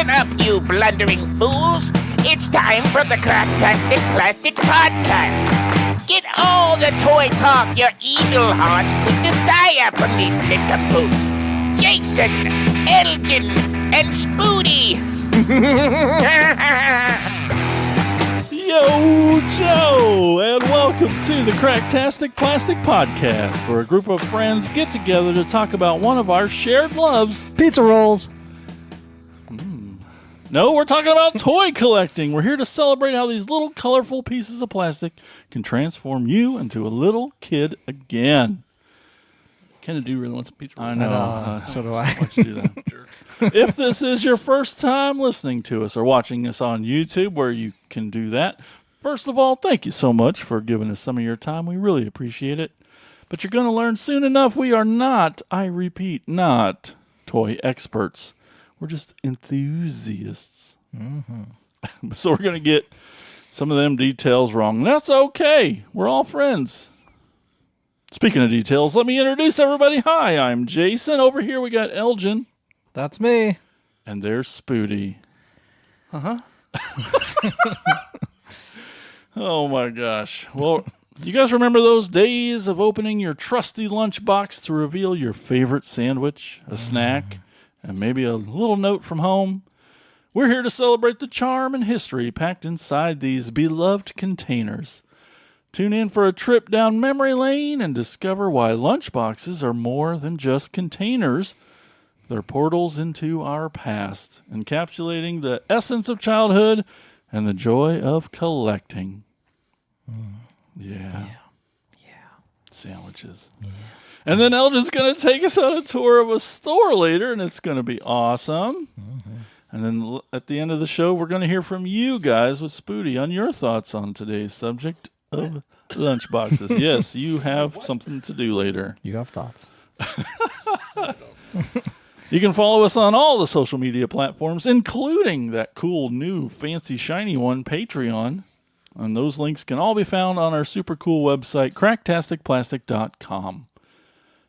Listen up, you blundering fools. It's time for the Cracktastic Plastic Podcast. Get all the toy talk your evil heart could desire from these nincompoops. Jason, Elgin, and Spoody. Yo, Joe, and welcome to the Cracktastic Plastic Podcast, where a group of friends get together to talk about one of our shared loves. Pizza rolls. No, we're talking about toy collecting. We're here to celebrate how these little colorful pieces of plastic can transform you into a little kid again. Kennedy really wants a pizza roll. I know. So do I. Why'd you do that, jerk? If this is your first time listening to us or watching us on YouTube, where you can do that, first of all, thank you so much for giving us some of your time. We really appreciate it. But you're going to learn soon enough, we are not, I repeat, not toy experts. We're just enthusiasts. Mm-hmm. So we're going to get some of them details wrong. That's okay. We're all friends. Speaking of details, let me introduce everybody. Hi, I'm Jason. Over here we got Elgin. That's me. And there's Spoody. Uh-huh. Oh, my gosh. Well, you guys remember those days of opening your trusty lunchbox to reveal your favorite sandwich, a snack, and maybe a little note from home? We're here to celebrate the charm and history packed inside these beloved containers. Tune in for a trip down memory lane and discover why lunchboxes are more than just containers. They're portals into our past, encapsulating the essence of childhood and the joy of collecting. Yeah. Sandwiches. Yeah. And then Elgin's going to take us on a tour of a store later, and it's going to be awesome. Mm-hmm. And then at the end of the show, we're going to hear from you guys with Spoody on your thoughts on today's subject of lunchboxes. Yes, you have something to do later. You have thoughts. You can follow us on all the social media platforms, including that cool new fancy shiny one, Patreon. And those links can all be found on our super cool website, cracktasticplastic.com.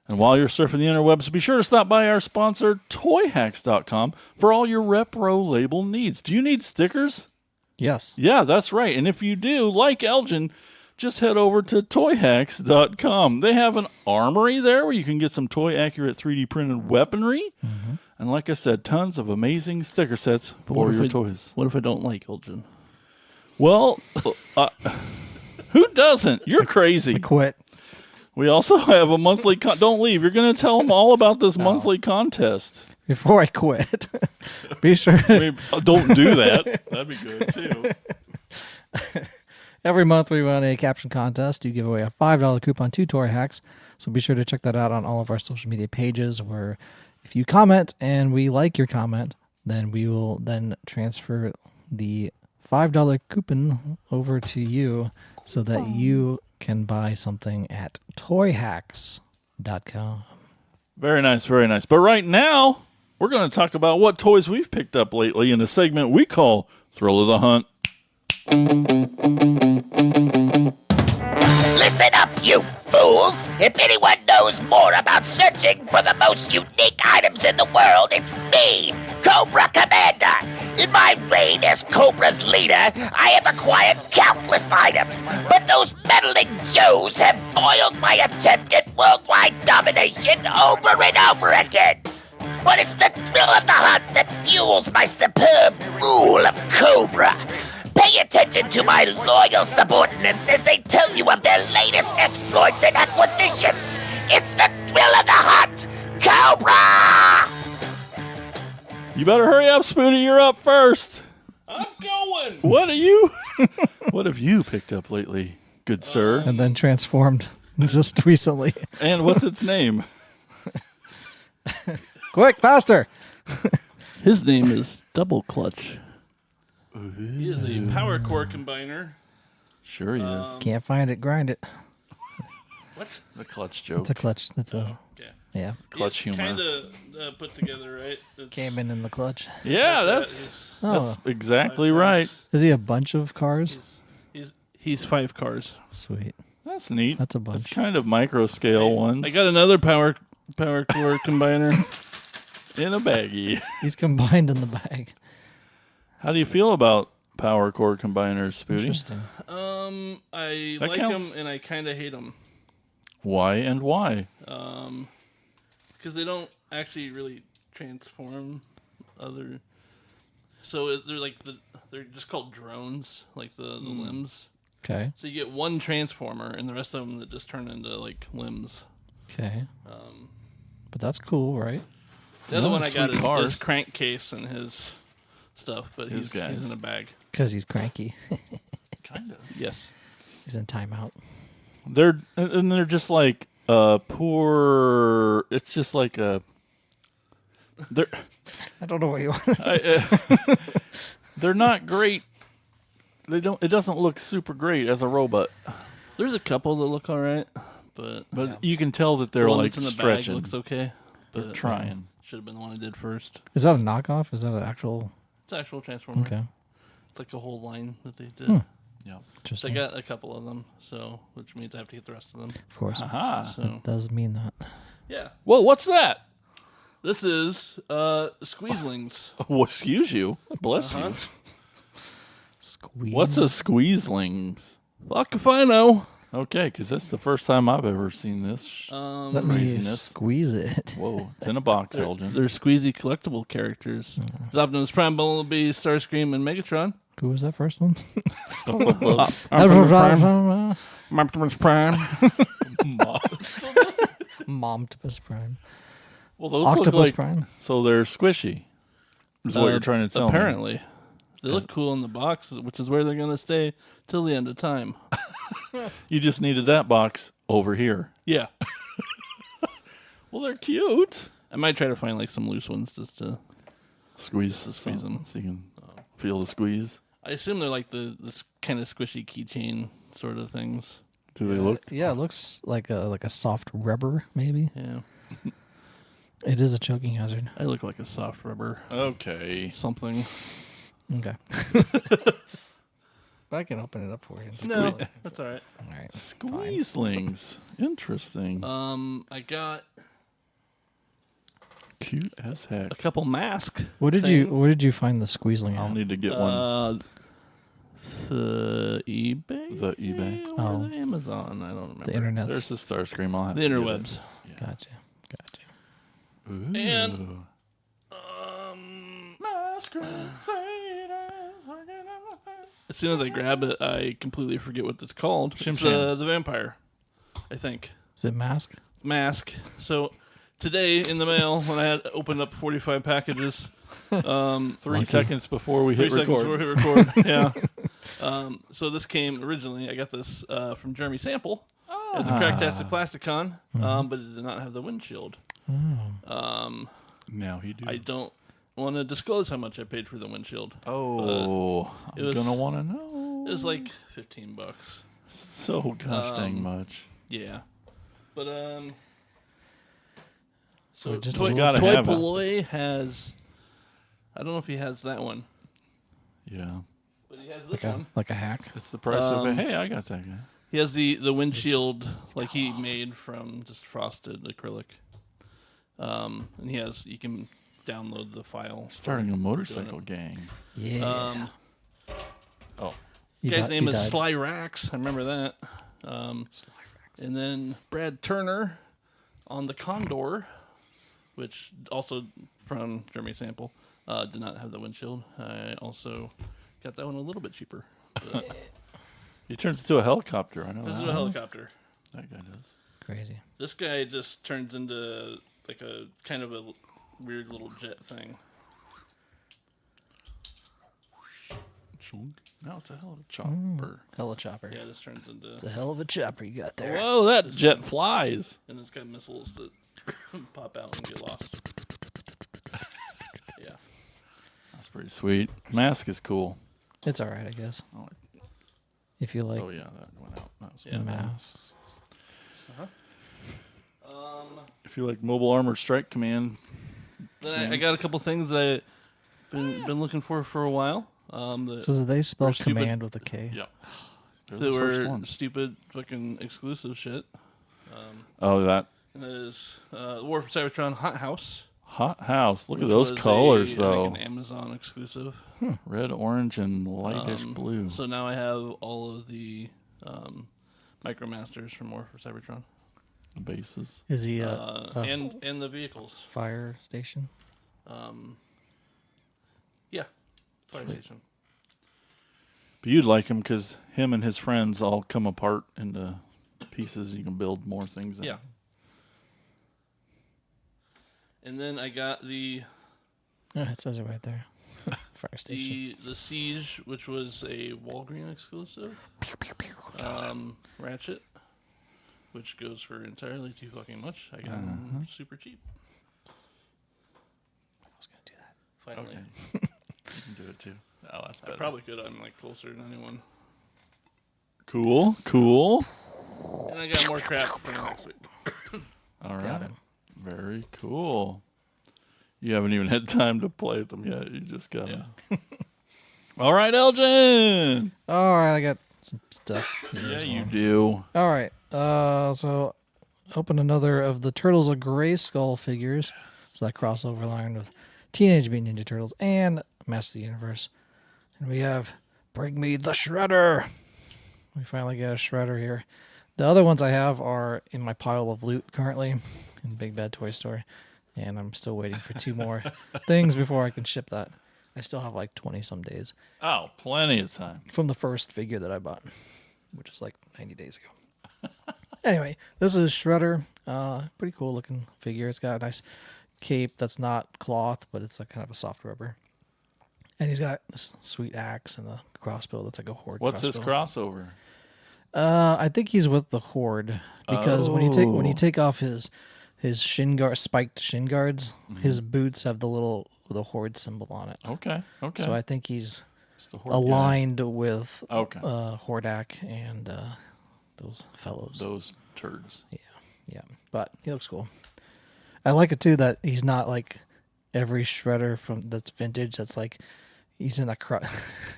And while you're surfing the interwebs, be sure to stop by our sponsor, toyhacks.com, for all your repro label needs. Do you need stickers? Yes. Yeah, that's right. And if you do, like Elgin, just head over to toyhacks.com. They have an armory there where you can get some toy-accurate 3D printed weaponry. Mm-hmm. And like I said, tons of amazing sticker sets for your toys. What if I don't like Elgin? Well, who doesn't? You're crazy. I quit. We also have a monthly... Don't leave. You're going to tell them all about this monthly contest. Before I quit, be sure... Don't do that. That'd be good, too. Every month we run a caption contest. You give away a $5 coupon to Toy Hacks. So be sure to check that out on all of our social media pages, where if you comment and we like your comment, then we will then transfer the $5 coupon over to you so that you can buy something at toyhacks.com. Very nice, very nice. But right now, we're going to talk about what toys we've picked up lately in a segment we call Thrill of the Hunt. Listen up, you fools. If anyone knows more about searching for the most unique items in the world, it's me, Cobra Commander. In my reign as Cobra's leader, I have acquired countless items, but those meddling Joes have foiled my attempt at worldwide domination over and over again. But it's the thrill of the hunt that fuels my superb rule of Cobra. Pay attention to my loyal subordinates as they tell you of their latest exploits and acquisitions. It's the thrill of the hunt, Cobra! You better hurry up, Spoody. You're up first. I'm going! What have you picked up lately, good sir? And then transformed just recently. And what's its name? Quick, faster! His name is Double Clutch. He is a power core combiner. Sure he is. Can't find it, grind it. What? The clutch joke. It's a clutch. That's a... Okay. Yeah. Clutch humor. Kind of put together, right? Came in the clutch. Yeah, that's exactly right. Is he a bunch of cars? He's 5 cars. Sweet. That's neat. That's a bunch. It's kind of micro scale ones. I got another power core combiner in a baggie. He's combined in the bag. How do you feel about power core combiners, Spooty? Interesting. I That like counts. them and I kind of hate them. Why and why? Because they don't actually really transform other. So they're like they're just called drones, like the limbs. Okay. So you get one transformer, and the rest of them that just turn into like limbs. Okay. But that's cool, right? The other No, one I got sweet is cars. his crankcase and his stuff, but His guys. he's in a bag. Because he's cranky. Kind of. Yes. He's in timeout. They're just like poor. It's just like a. They're I don't know what you want. they're not great. They don't. It doesn't look super great as a robot, There's a couple that look all right, but but you can tell that they're the one like that's in the stretching. bag looks okay. They're But trying. should have been the one I did first. Is that a knockoff? Is that an actual? It's actual transformer. Okay. It's like a whole line that they did. Hmm. Yeah. So I Interesting. got a couple of them, so which means I have to get the rest of them. Of course. Aha. So Does mean that. yeah, Whoa, what's that? this is squeezelings. Oh, excuse you. Bless Uh-huh. you. Squeeze. What's a squeezelings? Fuck if I know. Okay, because that's the first time I've ever seen this. Let me craziness. squeeze it. Whoa, it's in a box, Elgin. They're squeezy collectible characters. Optimus Prime, Bumblebee, Starscream, and Megatron. Who was that first one? Optimus Prime. Momtopus Prime. Well, those Octopus look like Prime. so they're squishy. Is what you're trying to tell me. Apparently. They look cool in the box, which is where they're going to stay till the end of time. You just needed that box over here. Yeah. Well, they're cute. I might try to find like some loose ones just to. Squeeze squeeze some, them. so you can feel the squeeze. I assume they're like this kind of squishy keychain sort of things. Do they look? Yeah, it looks like a soft rubber, maybe. Yeah. It is a choking hazard. I look like a soft rubber Okay. something. Okay. But I can open it up for you. No, that's all right. All right. Squeezlings. Interesting. I got Cute as heck. a couple masks. Where did you find the squeezling I'll at? need to get one. The eBay? The eBay. Or Oh. the Amazon? I don't remember. The internet. There's the Starscream. I'll have The to get it. interwebs. Gotcha. Ooh. And as soon as I grab it, I completely forget what it's called. Shim It's Sham. the vampire, I think. Is it mask? Mask. So today in the mail, when I had opened up 45 packages, 3 seconds before we 3 hit seconds record. before we record. Yeah. So this came originally, I got this from Jeremy Sample at the Cracktastic Plasticon, but it did not have the windshield. Now he do. I don't want to disclose how much I paid for the windshield. Oh, it I'm was- gonna want to know. It was like $15. So gosh dang much. Yeah. But so Or just a Toy, little gotta Toy have it. Polloi has, I don't know if he has that one, Yeah, but he has this Like one. like a hack. it's the price of it. Um, Hey, I got that guy. He has the windshield like he made from just frosted acrylic. And he has, you can download the file. Starting a motorcycle gang. Yeah. Oh, Guy's name is died. Sly Rax. I remember that. Sly Rax. And then Brad Turner on the Condor, which also from Jeremy Sample, did not have the windshield. I also got that one a little bit cheaper. he turns into a helicopter. I know This is that. a helicopter. That guy does. Crazy. This guy just turns into like a kind of a weird little jet thing. Now it's a hell of a chopper. Hella chopper. Yeah, this turns into. It's a hell of a chopper you got there. Whoa, that jet flies. And it's got missiles that pop out and get lost. Yeah. That's pretty sweet. Mask is cool. It's all right, I guess. Oh, If you like oh yeah, that went out. That was Yeah. masks. If you like Mobile Armored Strike Command, Then I got a couple things that I've been looking for a while. So do they spell We're stupid. command with a K? yeah, they're That the first were ones. stupid fucking exclusive shit. Oh, that And that is War for Cybertron Hot House. Hot House. Look at which those was colors, I think though. an Amazon exclusive. Red, orange, and lightish blue. So now I have all of the Micromasters for Cybertron. The bases. Is he And the vehicles. fire station? Yeah. Fire station. But you'd like him because him and his friends all come apart into pieces. You can build more things in. Yeah. And then I got the Oh, it says it right there. Fire station. the Siege, which was a Walgreen exclusive. Ratchet, which goes for entirely too fucking much. I got them super cheap. I was gonna do that. Finally. Okay. You can do it too. Oh, that's I better. probably could. I'm like closer than anyone. Cool. Cool. And I got more crap for next week. All Got right. him. Very cool. You haven't even had time to play with them yet. You just got them. All right, Elgin. All right, I got some stuff. Yeah, you do. All right. So open another of the Turtles of Grayskull figures. So that crossover line with Teenage Mutant Ninja Turtles and Master of the Universe. And we have Bring Me the Shredder. We finally get a Shredder here. The other ones I have are in my pile of loot currently in Big Bad Toy Store. And I'm still waiting for 2 more things before I can ship that. I still have like 20 some days Oh, plenty of time. from the first figure that I bought, which was like 90 days ago. Anyway, this is Shredder. Pretty cool looking figure. It's got a nice cape that's not cloth, but it's like kind of a soft rubber. And he's got this sweet axe and a crossbow that's like a horde. What's his crossbow. crossover? I think he's with the horde because when you take off his shin guard, spiked shin guards, his boots have the horde symbol on it. Okay. Okay. So I think he's It's the horde guy. aligned with Okay. Hordak and those fellows. Those turds. Yeah, but he looks cool. I like it too that he's not like every Shredder from that's vintage. That's like he's in a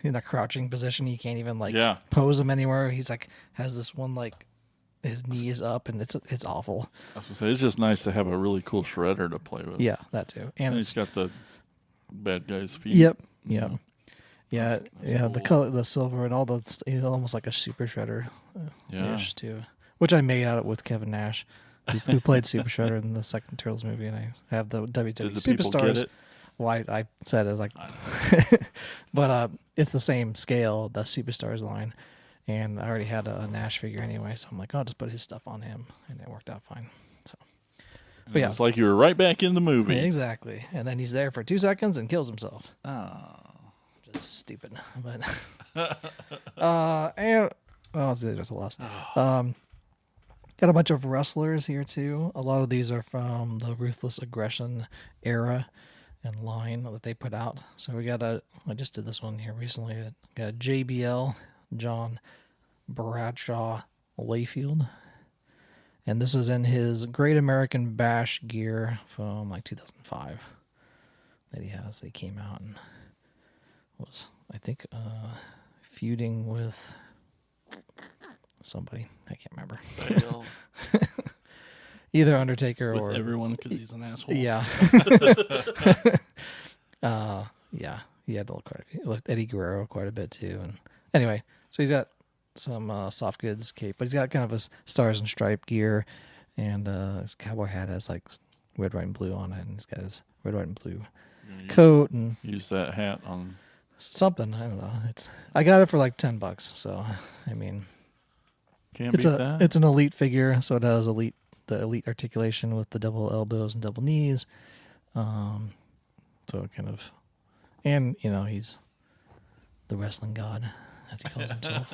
in a crouching position. He can't even like Yeah. pose him anywhere. He's like has this one like his knee is up and it's awful. I was gonna say it's just nice to have a really cool shredder to play with. Yeah, that too. And And it's he's got the bad guy's feet. yep. Yeah, That's the cool. color, the silver, and all the almost like a super shredder Yeah. ish too, which I made out with Kevin Nash, who played Super Shredder in the second Turtles movie, and I have the WWE Did the people get Superstars. it? Well, I said it was like, but it's the same scale, the Superstars line, and I already had a Nash figure anyway, so I'm like, I'll just put his stuff on him, and it worked out fine. So, but yeah, It's like you were right back in the movie. exactly, and then he's there for 2 seconds and kills himself. Oh. Just stupid, but and there's a lot of stuff. Got a bunch of wrestlers here too. A lot of these are from the Ruthless Aggression era and line that they put out. So we got I just did this one here recently. Got a JBL, John Bradshaw Layfield, and this is in his Great American Bash gear from like 2005 that he has. He came out and was, I think, feuding with somebody. I can't remember. Either Undertaker With or everyone because he's an asshole. yeah. Yeah. He had quite a few. Looked Eddie Guerrero quite a bit too. And anyway, so he's got some soft goods cape, but he's got kind of his stars and stripe gear, and his cowboy hat has like red, white, and blue on it, and he's got his red, white, and blue coat and Use that hat on. something. I don't know. I got it for like $10. So I mean, Can't it's beat that. it's an elite figure, so it has the elite articulation with the double elbows and double knees. So it kind of, and he's the wrestling god, as he calls himself.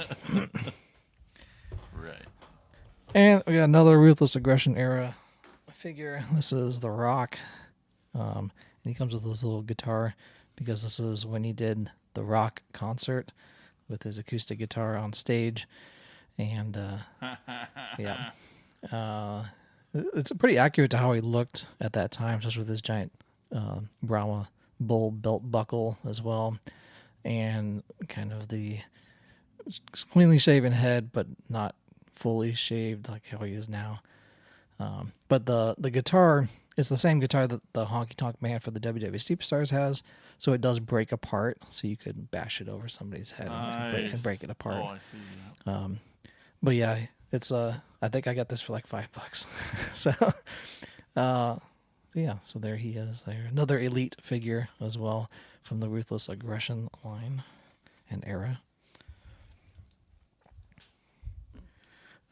Right. And we got another Ruthless Aggression era figure. This is The Rock. And he comes with this little guitar because this is when he did the Rock concert with his acoustic guitar on stage. And yeah. It's pretty accurate to how he looked at that time, especially with his giant Brahma bull belt buckle as well. And kind of the cleanly shaven head, but not fully shaved like how he is now. But the guitar is the same guitar that the Honky Tonk Man for the WWE Superstars has, so it does break apart. So you could bash it over somebody's head and break it apart. Oh, I see. Yeah. But yeah, it's I think I got this for like $5. So yeah, so there he is. There, another elite figure as well from the Ruthless Aggression line and era.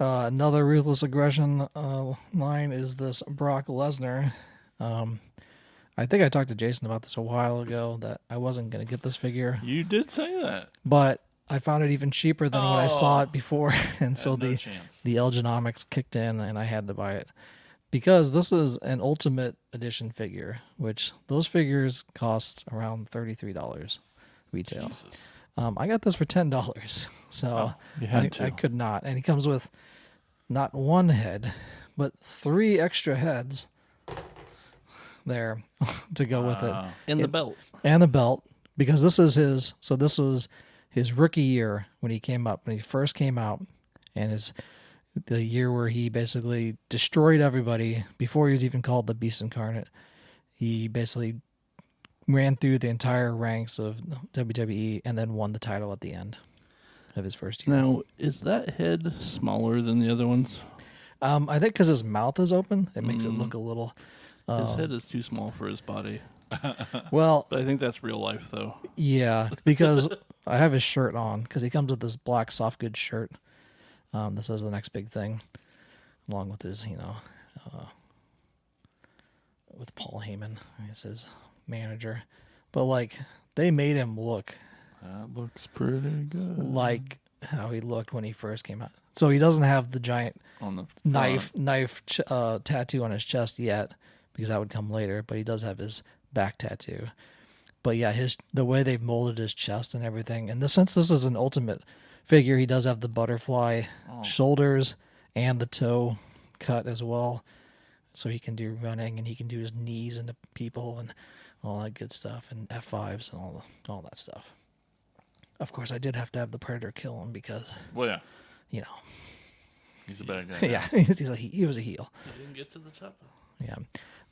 Another Ruthless Aggression line is this Brock Lesnar. I think I talked to Jason about this a while ago that I wasn't going to get this figure. You did say that. But I found it even cheaper than when I saw it before. And so no the chance. Elgenomics kicked in and I had to buy it. Because this is an Ultimate Edition figure, which those figures cost around $33 retail. Jesus. I got this for $10. So you had to. I could not. And he comes with not one head, but 3 extra heads there to go with it. And the belt. And the belt, because this was his rookie year when he came up, when he first came out, and the year where he basically destroyed everybody before he was even called the Beast Incarnate. He basically ran through the entire ranks of WWE and then won the title at the end of his first year. Now, is that head smaller than the other ones? I think because his mouth is open, it makes it look a little... His head is too small for his body. Well, But I think that's real life, though. yeah, because I have his shirt on, because he comes with this black soft goods shirt that says the next big thing, along with his, with Paul Heyman. He says manager. But, like, they made him look That looks pretty good. like how he looked when he first came out. So he doesn't have the giant On the knife tattoo on his chest yet, because that would come later, but he does have his back tattoo. But yeah, the way they've molded his chest and everything, and since this is an Ultimate figure, he does have the butterfly shoulders and the toe cut as well, so he can do running and he can do his knees into people and all that good stuff, and F5s and all that stuff. Of course, I did have to have the Predator kill him because, Well, yeah. He's a bad guy. yeah, he was a heel. You didn't get to the top. Yeah,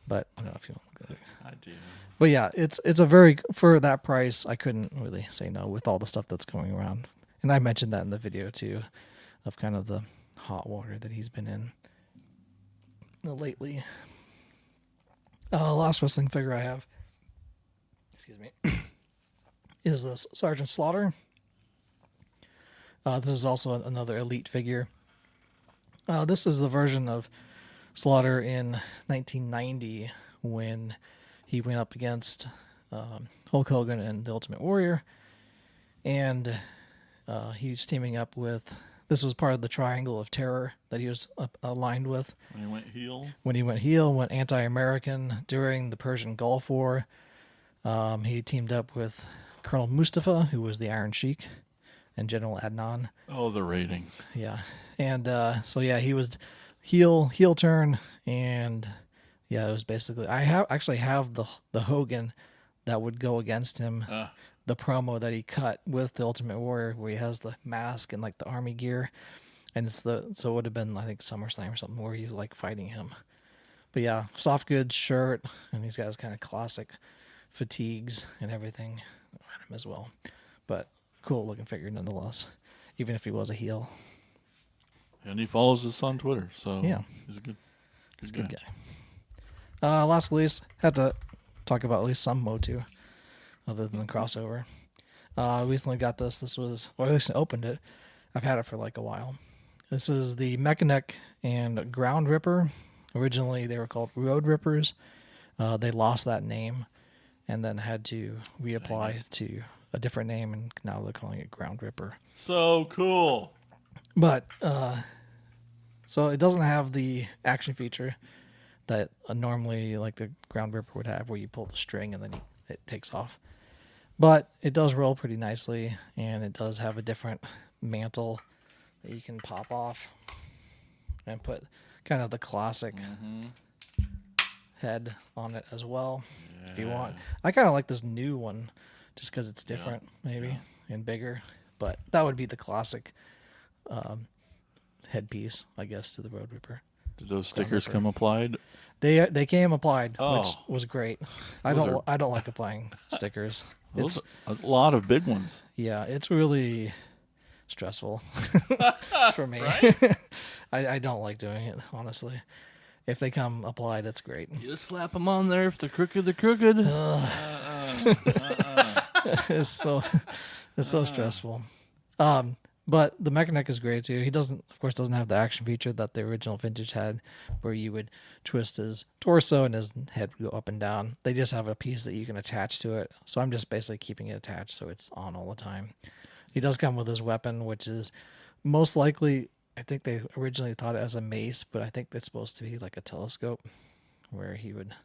but I don't know if you want to go. I do. But yeah, it's a very, for that price, I couldn't really say no with all the stuff that's going around. And I mentioned that in the video too, of kind of the hot water that he's been in lately. Last wrestling figure I have, excuse me, is this Sergeant Slaughter. This is also another elite figure. This is the version of Slaughter in 1990 when he went up against Hulk Hogan and the Ultimate Warrior, and he was teaming up with. This was part of the Triangle of Terror that he was aligned with. When he went heel. When he went heel, went anti-American during the Persian Gulf War. He teamed up with Colonel Mustafa, who was the Iron Sheik, and General Adnan. Oh, the ratings. Yeah, and so yeah, he was heel turn, and yeah, it was basically I actually have the Hogan that would go against him. The promo that he cut with the Ultimate Warrior, where he has the mask and like the army gear, and so it would have been, I think, SummerSlam or something where he's like fighting him. But yeah, soft goods shirt, and he's got his kind of classic fatigues and everything on him as well. But cool looking figure nonetheless, even if he was a heel. And he follows us on Twitter, so Yeah. he's a good guy. Last but least, had to talk about at least some Motu, other than the crossover. Recently got this. This was, or at least I opened it. I've had it for like a while. This is the Mechanic and Ground Ripper. Originally, they were called Road Rippers. They lost that name and then had to reapply to a different name, and now they're calling it Ground Ripper. So cool. But, so it doesn't have the action feature that normally like the Ground Ripper would have, where you pull the string and then it takes off. But it does roll pretty nicely, and it does have a different mantle that you can pop off and put kind of the classic head on it as well, if you want. I kind of like this new one just because it's different, maybe, and bigger. But that would be the classic headpiece, I guess, to the Road Ripper. Did those stickers come applied? They came applied, which Oh. was great. Those I don't like applying stickers. Those It's are a lot of big ones. yeah, it's really stressful for me. I don't like doing it, honestly. If they come applied, it's great. You just slap them on there. If they're crooked, they're crooked. It's so stressful. But the mechanic is great too. He doesn't have the action feature that the original Vintage had, where you would twist his torso and his head would go up and down. They just have a piece that you can attach to it. So I'm just basically keeping it attached so it's on all the time. He does come with his weapon, which is most likely, I think they originally thought it as a mace, but I think it's supposed to be like a telescope, where he would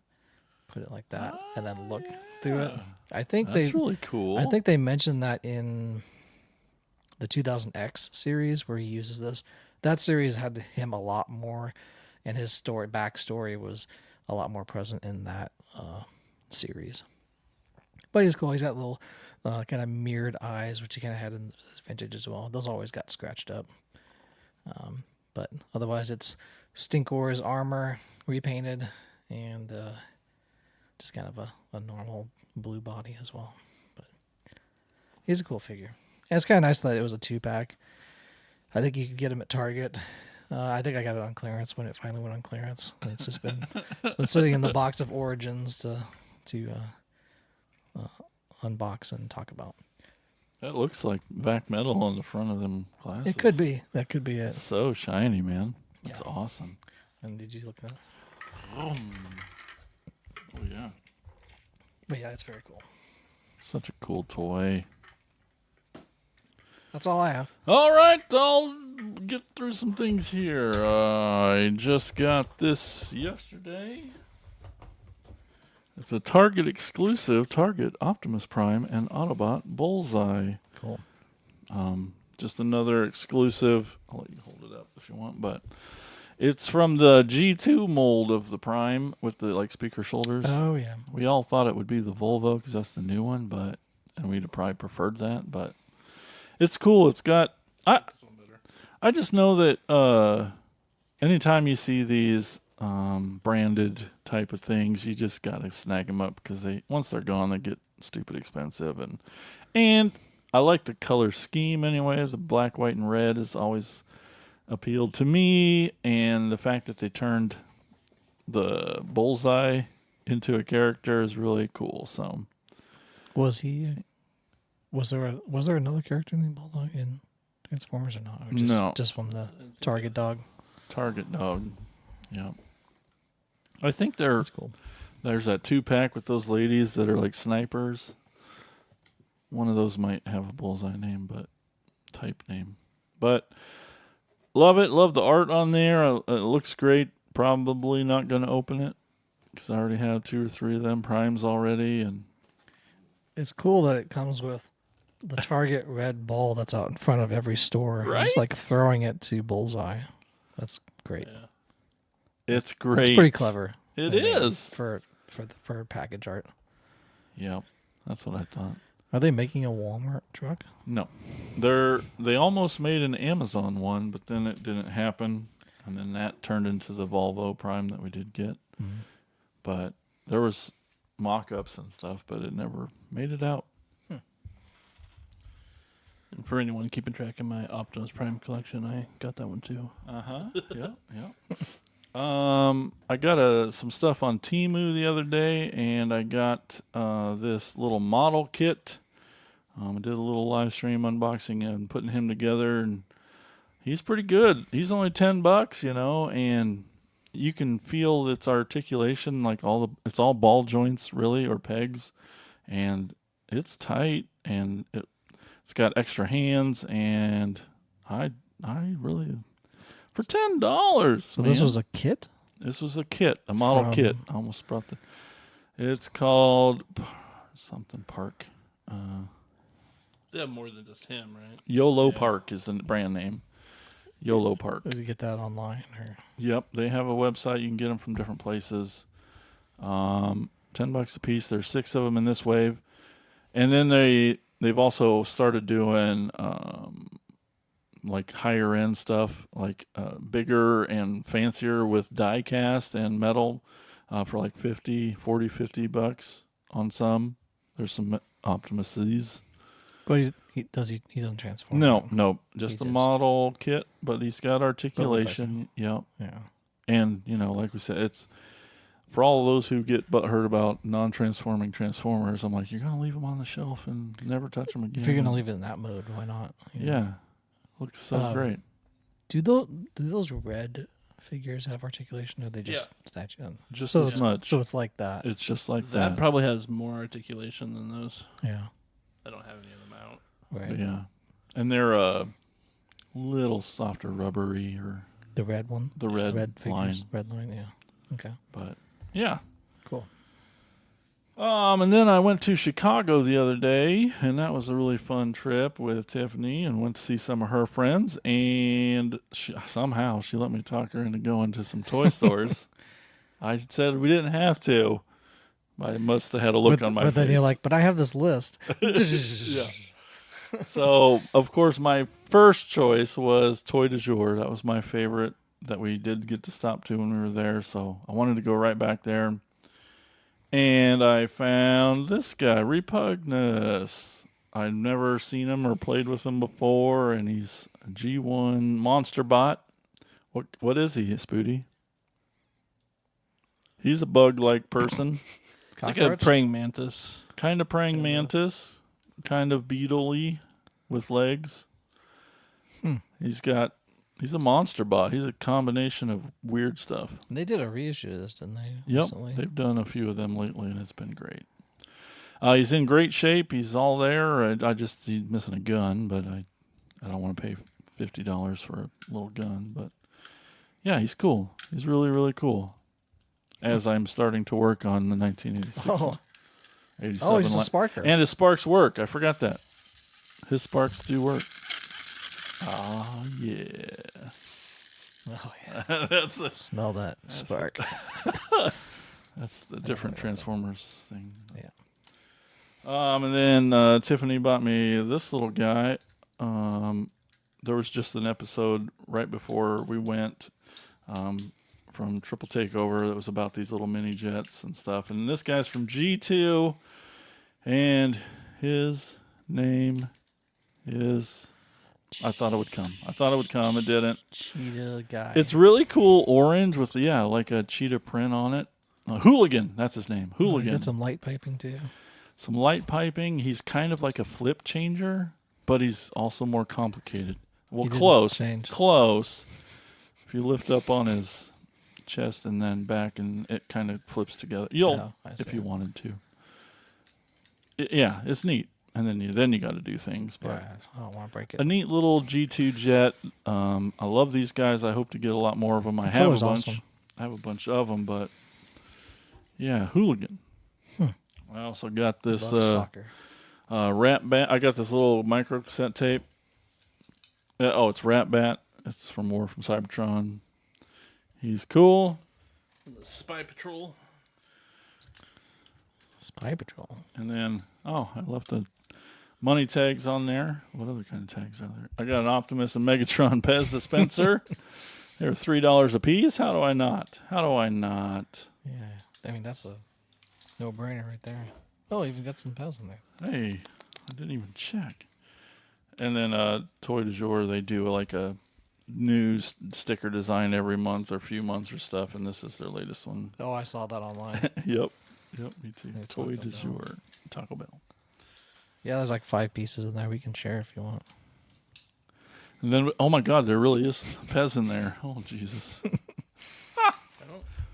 put it like that and then look through it. I think That's really cool. I think they mentioned that in the 2000X series where he uses this. That series had him a lot more, and his backstory was a lot more present in that series. But he's cool. He's got little kind of mirrored eyes, which he kind of had in his Vintage as well. Those always got scratched up. But otherwise, it's Stinkor's armor repainted, and just kind of a normal blue body as well. But he's a cool figure. And it's kind of nice that it was a 2-pack. I think you could get him at Target. I think I got it on clearance when it finally went on clearance. And it's just been sitting in the box of Origins to unbox and talk about. That looks like vac metal on the front of them glasses. It could be. That could be it. It's so shiny, man. That's Yeah. awesome. And did you look at that? Oh yeah. But yeah, it's very cool. Such a cool toy. That's all I have. All right, I'll get through some things here. I just got this yesterday. It's a Target exclusive, Target Optimus Prime and Autobot Bullseye. Cool. Just another exclusive. I'll let you hold it up if you want, but it's from the G2 mold of the Prime with the speaker shoulders. Oh yeah. We all thought it would be the Volvo because that's the new one, and we'd have probably preferred that, but it's cool. It's got I just know that anytime you see these branded type of things, you just gotta snag them up because once they're gone, they get stupid expensive, and I like the color scheme anyway. The black, white, and red has always appealed to me, and the fact that they turned the Bullseye into a character is really cool. So, Was there another character named Bulldog in Transformers or not? Or No. Just from the Target dog. Target dog, yeah. I think there's That's cool. that 2-pack with those ladies that are like snipers. One of those might have a Bullseye name, type name. But love it. Love the art on there. It looks great. Probably not going to open it because I already have 2 or 3 of them primes already. And It's cool that it comes with the Target red ball that's out in front of every store. Right? It's like throwing it to Bullseye. That's great. Yeah. It's great. It's pretty clever. It I mean, is. for package art. Yeah, that's what I thought. Are they making a Walmart truck? No, they almost made an Amazon one, but then it didn't happen, and then that turned into the Volvo Prime that we did get. Mm-hmm. But there was mock-ups and stuff, but it never made it out. And for anyone keeping track of my Optimus Prime collection, I got that one too. Yeah. I got some stuff on Temu the other day, and I got this little model kit. I did a little live stream unboxing and putting him together, and he's pretty good. He's only $10, and you can feel its articulation, it's all ball joints really, or pegs, and it's tight, and it's got extra hands, and I really, for $10. So this was a kit? This was a kit, a model kit. I almost brought it's called something Park. They have more than just him, right? YOLO Park is the brand name. YOLO Park. Did you get that online? Or? Yep, they have a website. You can get them from different places. $10 a piece. There's 6 of them in this wave, and then they've also started doing like higher end stuff, like bigger and fancier with die cast and metal for like $50 on some. There's some Optimus C's. But he doesn't transform. No, just He the just- model kit, but he's got articulation. Yep. Yeah. And, like we said, it's for all of those who get butthurt about non-transforming Transformers. I'm like, you're going to leave them on the shelf and never touch them again. If you're gonna leave it in that mode, why not? Yeah. Looks so great. Do those red figures have articulation, or they just statue? Just So as much. So it's like that. It's just like That that. probably has more articulation than those. Yeah. I don't have any of them out. Right. Yeah. And they're a little softer rubbery or The red one. the red line. figures. Red line. Yeah. Okay. But yeah. Cool. And then I went to Chicago the other day, and that was a really fun trip with Tiffany, and went to see some of her friends. And somehow she let me talk her into going to some toy stores. I said we didn't have to. I must have had a look on my face. But then you're like, but I have this list. So, of course, my first choice was Toy du Jour. That was my favorite that we did get to stop to when we were there. So I wanted to go right back there. And I found this guy, Repugnus. I'd never seen him or played with him before, and he's a G1 monster bot. What is he, Spooty? He's a bug-like person. It's like a praying mantis. Kind of praying mantis, kind of beetle-y with legs. He's a monster bot. He's a combination of weird stuff. They did a reissue of this, didn't they? Yep, Recently? they've done a few of them lately, and it's been great. He's in great shape. He's all there. He's missing a gun, but I don't want to pay $50 for a little gun. But yeah, he's cool. He's really, really cool. As I'm starting to work on the 1986. Oh, 87 he's a Sparker. And his sparks work. I forgot that. His sparks do work. Oh, yeah. Oh yeah. Smell that spark. That's the different Transformers thing. Yeah. And then Tiffany bought me this little guy. There was just an episode right before we went from Triple Takeover that was about these little mini jets and stuff. And this guy's from G2, and his name is... I thought it would come. It didn't. Cheetah guy. It's really cool orange with, like a cheetah print on it. Hooligan, that's his name. Hooligan. Got some light piping too. Some light piping. He's kind of like a flip changer, but he's also more complicated. Well, He didn't close. change. Close. If you lift up on his chest and then back, and it kind of flips together. I If see. you wanted to. It's neat. And then you got to do things. But Yeah, I don't want to break it. a neat little G2 jet. I love these guys. I hope to get a lot more of them. I have a color's bunch. awesome. I have a bunch of them, but yeah, Hooligan. I also got this Love soccer. Rat Bat. I got this little micro cassette tape. It's Rat Bat. It's from Cybertron. He's cool. The Spy Patrol. Spy Patrol. And then I left the money tags on there. What other kind of tags are there? I got an Optimus and Megatron Pez dispenser. They're $3 a piece. How do I not? Yeah, I mean that's a no-brainer right there. Oh, even got some Pez in there. Hey, I didn't even check. And then Toy du Jour, they do like a new sticker design every month or few months or stuff, and this is their latest one. Oh, I saw that online. Yep, me too. Yeah, Toy Taco du Bell. Jour, Taco Bell. Yeah, there's like 5 pieces in there. We can share if you want. And then, oh my God, there really is Pez in there. Oh Jesus. I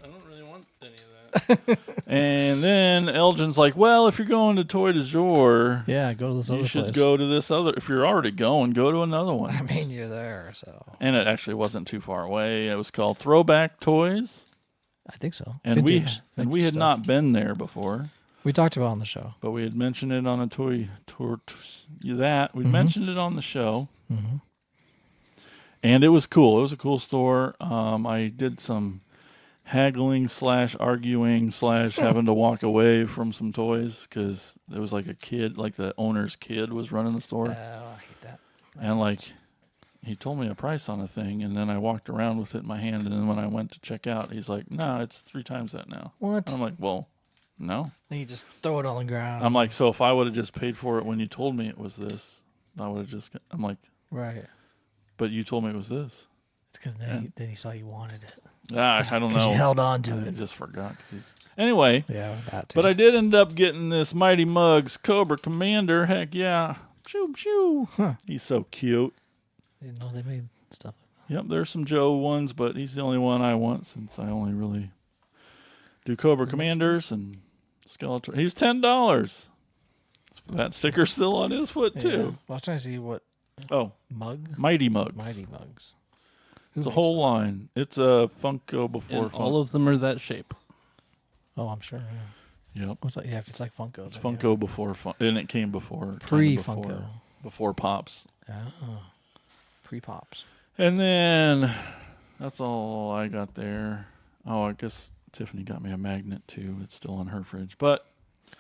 don't really want any of that. And then Elgin's like, well, if you're going to Toy du Jour, Yeah, go to this other you should place. go to this other. If you're already going, go to another I one. mean, you're there, so And it actually wasn't too far away. It was called Throwback Toys, I think so. and Vintage we had stuff. not been there before, We talked about it on the show. but we had mentioned it on a toy tour. We mentioned it on the show, and it was cool. It was a cool store. I did some haggling / arguing / having to walk away from some toys because there was like a kid, like the owner's kid was running the store. I hate that. And like he told me a price on a thing, and then I walked around with it in my hand, and then when I went to check out, he's like, "No, it's 3 times that now." What? And I'm like, "Well, no." Then you just throw it on the ground. I'm like, "So if I would have just paid for it when you told me it was this, I would have just." I'm like, right. "But you told me it was this." It's because then he saw you wanted it. I don't Because know. you held on to I it. just forgot. Anyway, Yeah, that too. but I did end up getting this Mighty Mugs Cobra Commander. Heck yeah. Shoo, shoo. Huh. He's so cute. Didn't know they made stuff. Yep, there's some Joe ones, but he's the only one I want since I only really do Cobra Commanders and Skeletor. He's $10. That sticker's still on his foot, Yeah. too. Well, I was trying to see what Oh, mug. Mighty Mugs. Mighty Mugs. Who It's a makes whole that? line. It's a Funko before And Funko. all of them are that shape. Oh, I'm sure. Yeah. Yep. What's that? Yeah, if it's like Funko. It's then Funko before and it came before. kinda Pre-Funko. Before Pops. Yeah. Oh. Pre-pops. And then that's all I got there. Oh, I guess Tiffany got me a magnet too. It's still on her fridge. But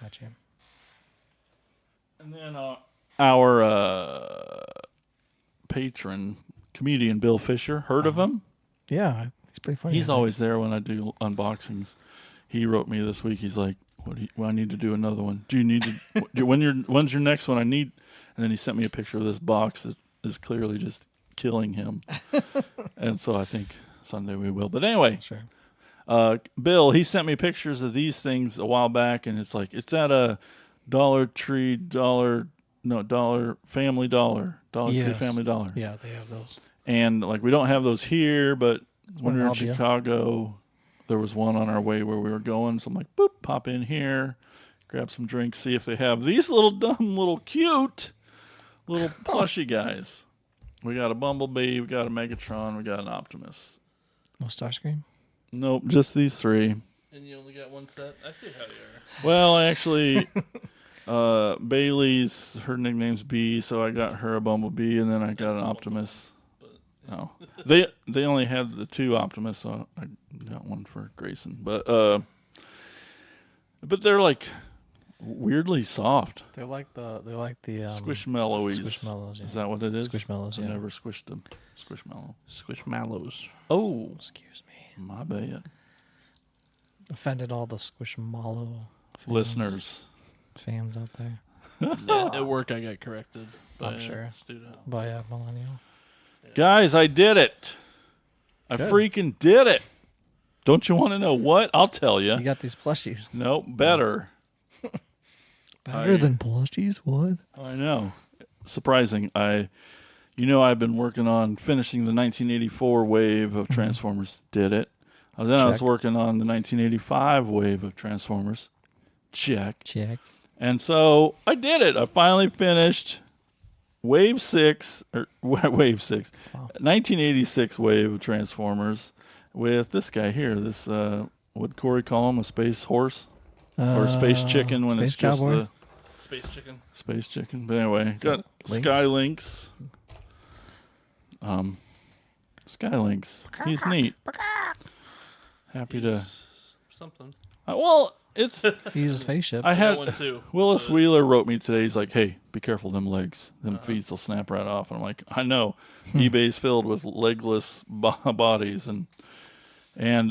Gotcha. and then our patron comedian Bill Fisher, heard of him? Yeah, he's pretty funny. He's always there when I do unboxings. He wrote me this week. He's like, "Well, I need to do another one. Do you need to? When's your next one? I need." And then he sent me a picture of this box that is clearly just killing him. And so I think Sunday we will. But anyway, Sure. Bill, he sent me pictures of these things a while back, and it's like it's at a Dollar Tree, Dollar Family Dollar, Dollar Tree Yes. Family Dollar. Yeah, they have those. And like we don't have those here, but when we were in Albia. Chicago, there was one on our way where we were going. So I'm like, boop, pop in here, grab some drinks, see if they have these little dumb, little cute, little plushy guys. We got a Bumblebee, we got a Megatron, we got an Optimus. No Starscream? Nope, just these 3. And you only got one set? I see how you are. Well, actually, Bailey's, her nickname's B, so I got her a Bumblebee, and then I got an Optimus. No, they only had the 2 Optimus, so I got one for Grayson. But they're like weirdly soft. They're like the Squishmallowies. Squishmallows, yeah. Is that what it is? Squishmallows, I yeah. never squished them. Squishmallow. Squishmallows. Oh, Excuse me. my bad. Offended all the Squishmallow Listeners. fans out there. Yeah, at work I got corrected. By I'm sure. a student. By a millennial. Guys, I did it. I Good. freaking did it. Don't you want to know what? I'll tell you. You got these plushies. Nope, better. Better than plushies? What? I know. Surprising. I've been working on finishing the 1984 wave of Transformers. Did it. Then I was Check. working on the 1985 wave of Transformers. Check. Check. And so I did it. I finally finished Wave 6, or Wave 6, Wow. 1986 wave of Transformers with this guy here. This, what Corey call him, a space horse? Or a space chicken when Space it's just Cowboy? the Space chicken. space chicken. But anyway, got Lynx? Skylinks. Skylinks. He's neat. Happy to. Something. Well, it's. He's a spaceship. I I got one had too. Willis Wheeler wrote me today. He's like, "Hey, be careful them legs. Them feet will snap right off." And I'm like, "I know." eBay's filled with legless bodies, and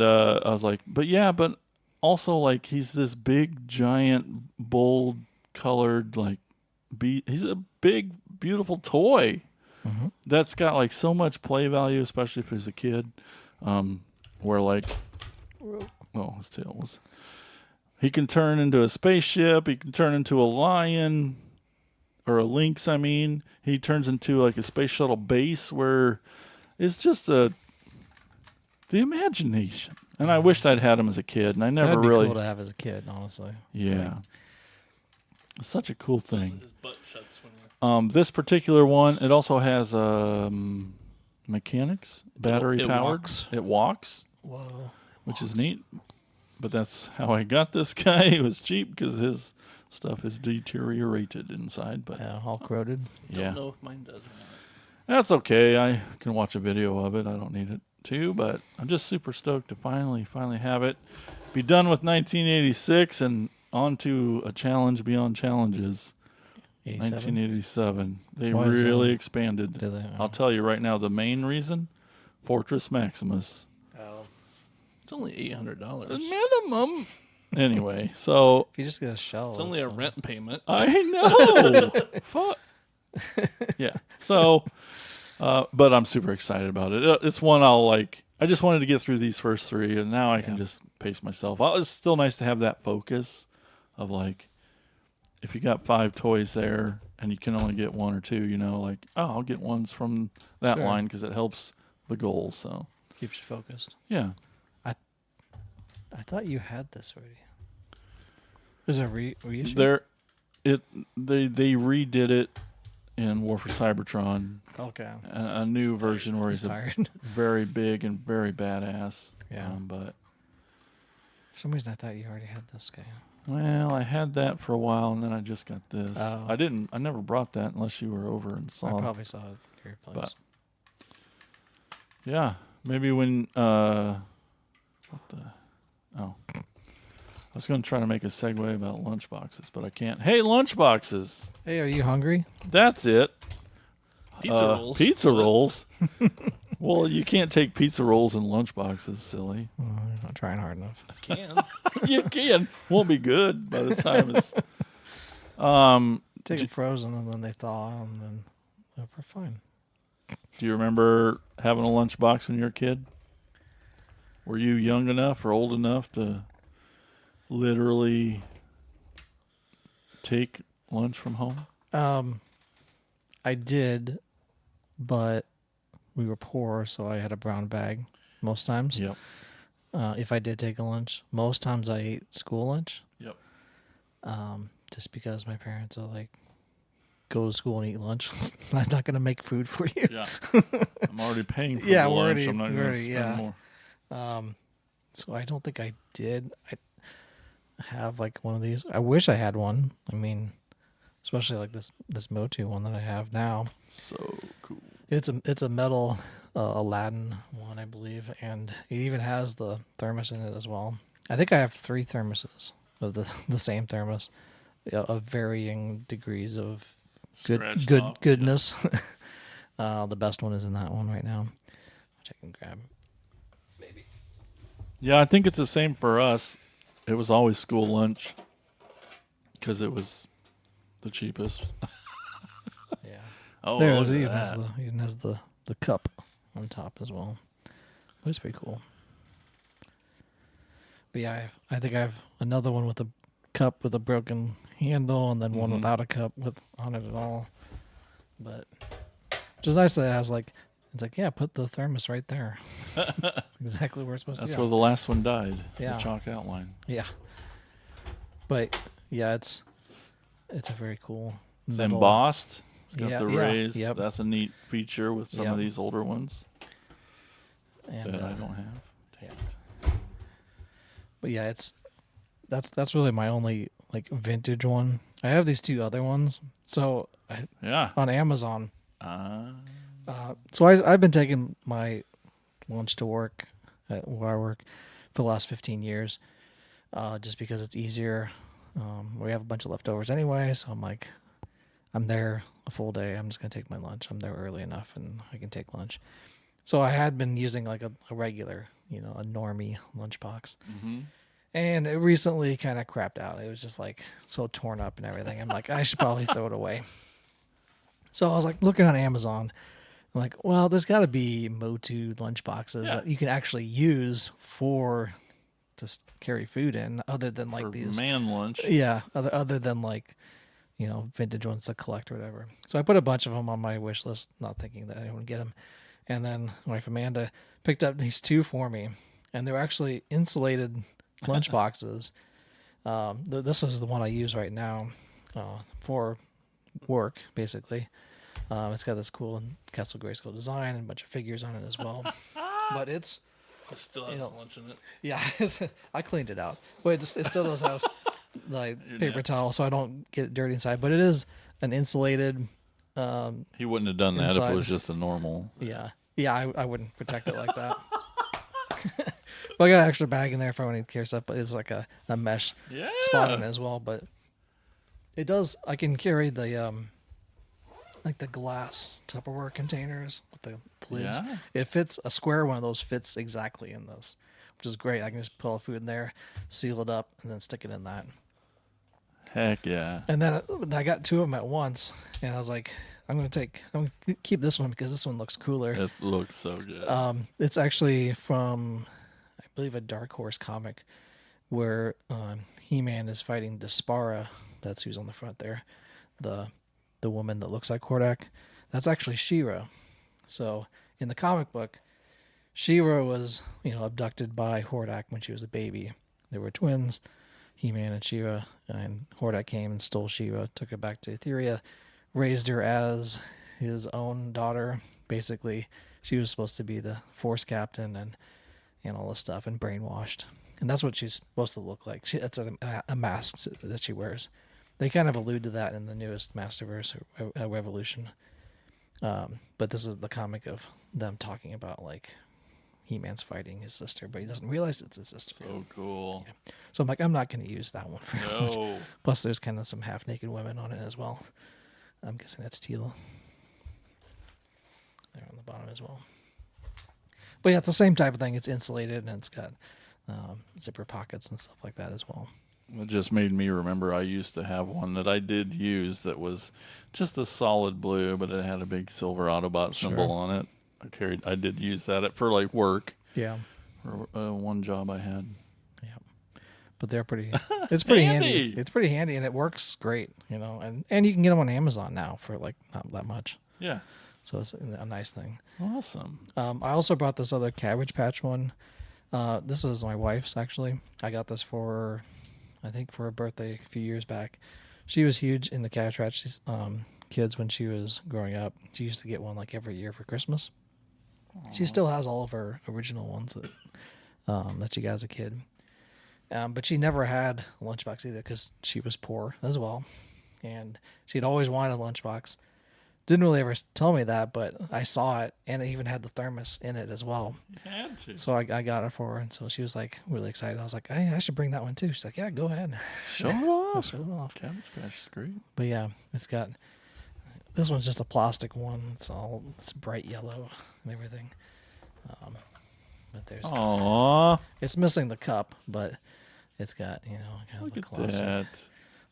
I was like, "But yeah, but also like he's this big, giant, bold colored like he's a big, beautiful toy that's got like so much play value, especially if he's a kid. Where like, well, his tail was." He can turn into a spaceship. He can turn into a lion or a lynx. I mean, he turns into like a space shuttle base where it's just the imagination. And I wished I'd had him as a kid, and I never That'd be really. cool to have as a kid, honestly. Yeah, it's such a cool thing. His butt shuts when you. This particular one, it also has mechanics, battery it powered. walks. It walks, Whoa. which is neat. But that's how I got this guy. It was cheap because his stuff is deteriorated inside. But Yeah, all corroded. yeah, Don't know if mine does or not. that's okay. I can watch a video of it. I don't need it to, but I'm just super stoked to finally have it. Be done with 1986 and on to a challenge beyond challenges 87? 1987. They Why is really that? expanded. Did they? I'll tell you right now, the main reason, Fortress Maximus. Oh. It's only $800. Minimum. Anyway, so If you just get a shell, It's only a fine. rent payment. I know. Fuck. Yeah. So, but I'm super excited about it. It's one I'll like. I just wanted to get through these first three, and now I can just pace myself. It's still nice to have that focus of like, if you got 5 toys there and you can only get 1 or 2, like, oh, I'll get ones from that Sure. line because it helps the goals. So, Keeps you focused. yeah. I thought you had this already. Is it reissue? They redid it in War for Cybertron. Okay. A new version where He's he's tired. very big and very badass. Yeah. But For some reason, I thought you already had this guy. well, I had that for a while, and then I just got this. Oh. I never brought that unless you were over and saw. I it. probably saw it at your place. But yeah, maybe when what the I was going to try to make a segue about lunchboxes, but I can't. Hey, lunchboxes! Hey, are you hungry? That's it. Pizza rolls. Pizza rolls. Well, you can't take pizza rolls in lunchboxes, silly. Oh, you're not trying hard enough. Can. You can. Won't be good by the time it's. Take them frozen and then they thaw and then they're fine. Do you remember having a lunchbox when you were a kid? Were you young enough or old enough to literally take lunch from home? I did, but we were poor, so I had a brown bag most times. Yep. If I did take a lunch, most times I ate school lunch. Yep. Just because my parents are like, go to school and eat lunch. I'm not going to make food for you. Yeah. I'm already paying for Yeah, the we're lunch. already- I'm not we're going to already- spend yeah. more. So I don't think I did. I have like one of these. I wish I had one. I mean, especially like this Motu one that I have now. So cool. It's a metal Aladdin one, I believe, and it even has the thermos in it as well. I think I have 3 thermoses of the same thermos, of varying degrees of Scratched off, goodness. The best one is in that one right now, which I can grab. Yeah, I think it's the same for us. It was always school lunch because it was the cheapest. Yeah. Oh, There it look is. It at even that. has the cup on top as well. But it's pretty cool. But yeah, I think I have another one with a cup with a broken handle, and then one without a cup on it at all. But just nice that it has like, it's like, yeah, put the thermos right there. That's exactly where it's supposed That's to go. where the last one died. Yeah. The chalk outline. Yeah. But yeah, it's a very cool. It's metal- embossed. It's got Yeah, the yeah, rays. yep. That's a neat feature with some Yep. of these older ones and, that I don't have. Yeah. But yeah, that's really my only like vintage one. I have these 2 other ones. So Yeah. on Amazon. Uh, So I've been taking my lunch to work at where I work for the last 15 years, just because it's easier. We have a bunch of leftovers anyway, so I'm like, I'm there a full day. I'm just gonna take my lunch. I'm there early enough, and I can take lunch. So I had been using like a regular, a normie lunchbox. And it recently kind of crapped out. It was just like so torn up and everything. I'm like, I should probably throw it away. So I was like looking on Amazon. I'm like, well, there's got to be Motu lunchboxes Yeah. that you can actually use to carry food in, other than like for these. man lunch. Yeah, other than like, vintage ones to collect or whatever. So I put a bunch of them on my wish list, not thinking that anyone would get them. And then my wife Amanda picked up these 2 for me, and they're actually insulated lunch boxes. This is the one I use right now for work, basically. It's got this cool Castle Grayskull design and a bunch of figures on it as well. But it's It still has lunch in it. yeah, I cleaned it out, but it still does have like paper towel, so I don't get dirty inside. But it is an insulated. He wouldn't have done that if Inside. it was just a normal. Yeah, I wouldn't protect it like that. But I got an extra bag in there if I want to carry stuff. But it's like a mesh Yeah. spot in it as well. But It does. I can carry the like the glass Tupperware containers with the lids. Yeah. It fits a square one of those fits exactly in this, which is great. I can just put all the food in there, seal it up, and then stick it in that. Heck yeah. And then I got two of them at once, and I was like, I'm gonna keep this one because this one looks cooler. It looks so good. It's actually from, I believe, a Dark Horse comic where He-Man is fighting Despara. That's who's on the front there. The woman that looks like Hordak. That's actually She-Ra. So in the comic book, She-Ra was, abducted by Hordak when she was a baby. They were twins, He-Man and She-Ra, and Hordak came and stole She-Ra, took her back to Etheria, raised her as his own daughter. Basically, she was supposed to be the Force captain and all this stuff, and brainwashed. And that's what she's supposed to look like. That's a mask that she wears. They kind of allude to that in the newest Masterverse Revolution. But this is the comic of them talking about, like, He-Man's fighting his sister, but he doesn't realize it's his sister. So cool. Yeah. So I'm like, I'm not going to use that one for much. No. Plus, there's kind of some half-naked women on it as well. I'm guessing that's Tila. There on the bottom as well. But yeah, it's the same type of thing. It's insulated, and it's got zipper pockets and stuff like that as well. It just made me remember I used to have one that I did use that was just a solid blue, but it had a big silver Autobot symbol on it. I did use that for like work. Yeah. For one job I had. Yeah. But they're pretty, it's pretty handy. Handy. It's pretty handy, and it works great, and you can get them on Amazon now for like not that much. Yeah. So it's a nice thing. Awesome. I also brought this other Cabbage Patch one. This is my wife's, actually. I got this for her birthday a few years back. She was huge in the Cabbage Patch kids when she was growing up. She used to get one like every year for Christmas. Aww. She still has all of her original ones that she got as a kid. But she never had a lunchbox either because she was poor as well. And she'd always wanted a lunchbox. Didn't really ever tell me that, but I saw it, and it even had the thermos in it as well. You had to. So I got it for her, and so she was like really excited. I was like, hey, I should bring that one too. She's like, yeah, go ahead. Show it off. Show it off. Cabbage Patch is great. But yeah, this one's just a plastic one. It's bright yellow and everything. But there's Aww. it's missing the cup, but it's got kind of Look the at classic that.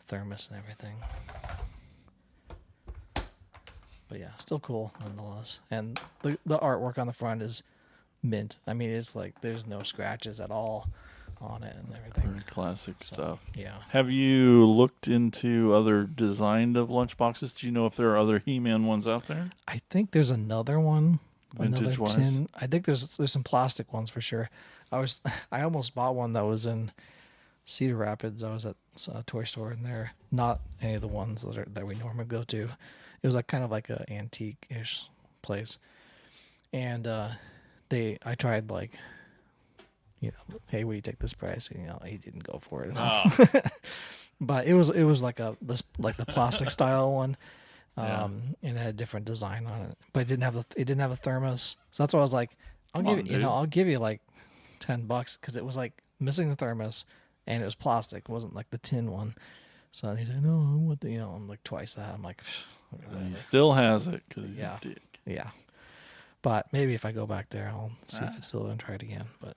thermos and everything. But yeah, still cool nonetheless. And the artwork on the front is mint. I mean, it's like there's no scratches at all on it and everything. Very classic stuff. Yeah. Have you looked into other design of lunchboxes? Do you know if there are other He-Man ones out there? I think there's another one. Vintage wise? Tin. I think there's some plastic ones for sure. I almost bought one that was in Cedar Rapids. I was at a toy store, and they're not any of the ones that we normally go to. It was like kind of like an antique-ish place. And I tried like, hey, will you take this price? He didn't go for it. Oh. But it was like the plastic style one. Yeah. And it had a different design on it. But it didn't have a thermos. So that's why I was like, I'll give you like $10 because it was like missing the thermos and it was plastic. It wasn't like the tin one. So he said, no, I want I'm like twice that. I'm like, And he still has it because he's Yeah. a dick. yeah. But maybe if I go back there, I'll see if it's still there and try it again. But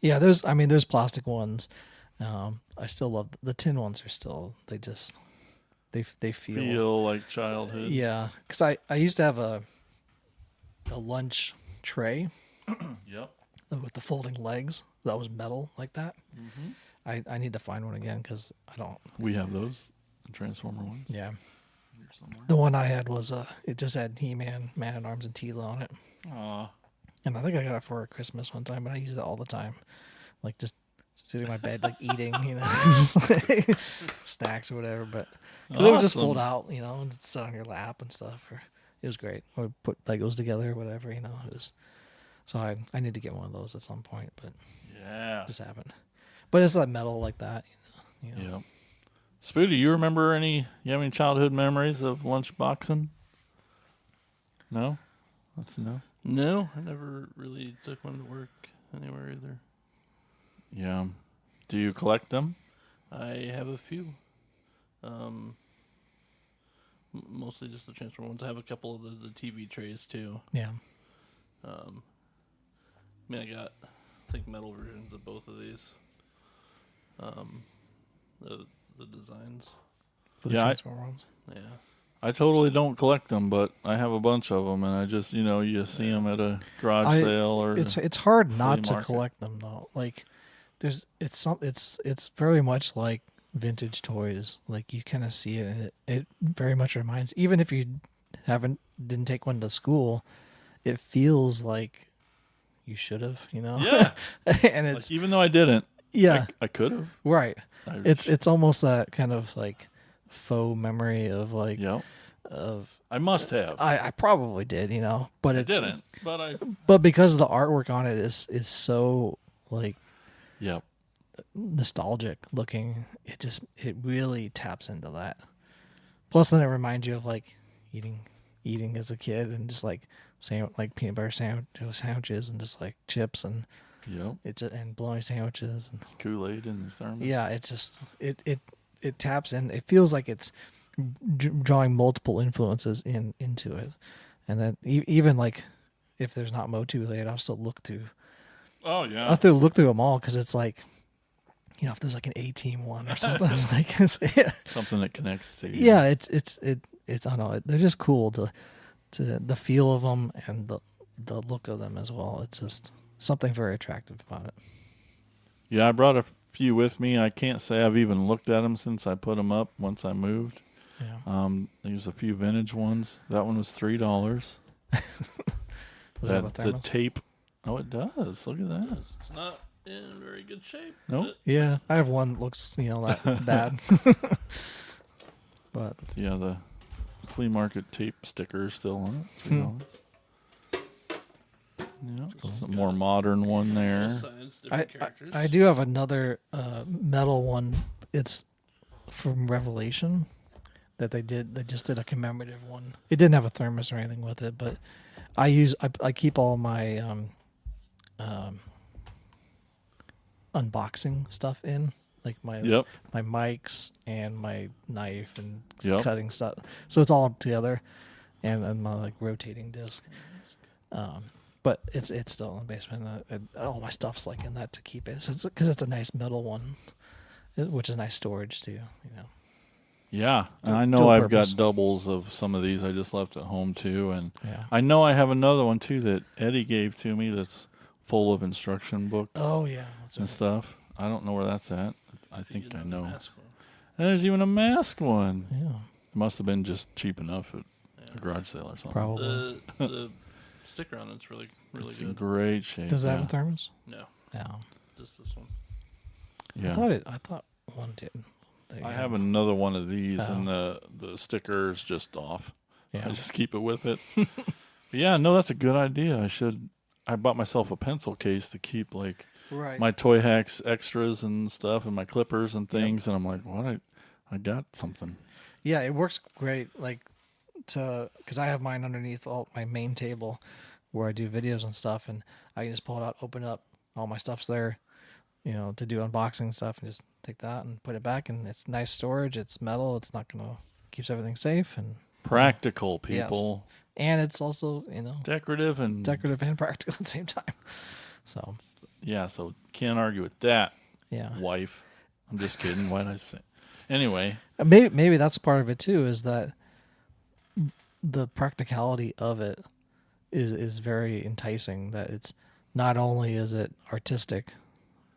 yeah, there's plastic ones. I still love the tin ones. Are still they Feel like childhood. Yeah, because I used to have a lunch tray Yep. with the folding legs that was metal like that. Mm-hmm. I need to find one again because I don't. We have those, the Transformer ones. Yeah, Here somewhere. the one I had was it just had He-Man, Man-at-Arms, and Tila on it. Aw. And I think I got it for Christmas one time, but I use it all the time, like just sitting in my bed, like eating, just like snacks or whatever. But 'cause it would just fold out, and sit on your lap and stuff. It was great. Or put Legos together or whatever, It was. So I need to get one of those at some point, but Yeah. just haven't. But it's like metal like that, Yep. Spooty, you have any childhood memories of lunchboxing? No? That's a no. No, I never really took one to work anywhere either. Yeah. Do you collect them? I have a few. Mostly just the transformer ones. I have a couple of the TV trays too. Yeah. I mean, I got, I think, metal versions of both of these. The designs. For the Yeah, transformer ones. Yeah. I totally don't collect them, but I have a bunch of them, and I just, you see them at a garage sale or It's hard not to market. collect them though. Like it's very much like vintage toys. Like you kind of see it, and it very much reminds. Even if you didn't take one to school, it feels like you should have. Yeah. And it's Like, even though I didn't, yeah, I could have. right. It's almost that kind of like faux memory of like Yep. of. I must have. I probably did, but I it's didn't, but but because the artwork on it is so like Yep. nostalgic looking, it really taps into that. Plus, then it reminds you of like eating as a kid and just like like peanut butter sandwiches and just like chips and Yep. and bologna sandwiches and Kool-Aid in the thermos. yeah, it's just it taps in. It feels like it's drawing multiple influences into it, and then even like if there's not Motu, I'd also look through. Oh I yeah. have to look through them all because it's like, if there's like an A-Team one or something like yeah. Something that connects to you. Yeah, it's I don't know, they're just cool to the feel of them and the look of them as well. It's just something very attractive about it. Yeah, I brought a few with me. I can't say I've even looked at them since I put them up once I moved. Yeah. There's a few vintage ones. That one was $3. Does it have a The thermos? tape. Oh, it does. Look at that. It's not in very good shape. Nope. Yeah, I have one that looks that bad. But Yeah, the flea market tape sticker is still on it. $3. Yeah, it's a more modern one there. Both sides, different characters. I do have another metal one. It's from Revelation that they just did a commemorative one. It didn't have a thermos or anything with it, but I keep all my unboxing stuff in, like my mics and my knife and cutting stuff. So it's all together, and my like rotating disc. But it's still in the basement. All my stuff's like in that to keep it. So because it's a nice metal one, which is nice storage too. Yeah, and I know Dual I've purpose. got doubles of some of these I just left at home too, and Yeah. I know I have another one too that Eddie gave to me that's full of instruction books Oh yeah, that's and right. stuff. I don't know where that's at. I You think did I the know. mask one. And there's even a mask one. Yeah, It must have been just cheap enough at Yeah. a garage sale or something. probably. The sticker on it's really It's in good. great shape. Does it have yeah. a thermos? No, Yeah. just this one. Yeah. I thought one did. There you I go. have another one of these, Oh. and the sticker's just off. Yeah. I just keep it with it. But yeah, no, that's a good idea. I bought myself a pencil case to keep like Right. my Toy Hacks extras and stuff, and my clippers and things. And I'm like, what? I got something. Yeah, it works great. Like because I have mine underneath my main table where I do videos and stuff, and I can just pull it out, open it up, all my stuff's there, to do unboxing stuff, and just take that and put it back, and it's nice storage. It's metal. It's not gonna keeps everything safe, and Practical, people. and it's also Decorative and decorative and practical at the same time. So yeah, so can't argue with that, yeah, wife. I'm just kidding. Why'd I say? Anyway, maybe that's part of it too. Is that the practicality of it is very enticing. That it's not only is it artistic,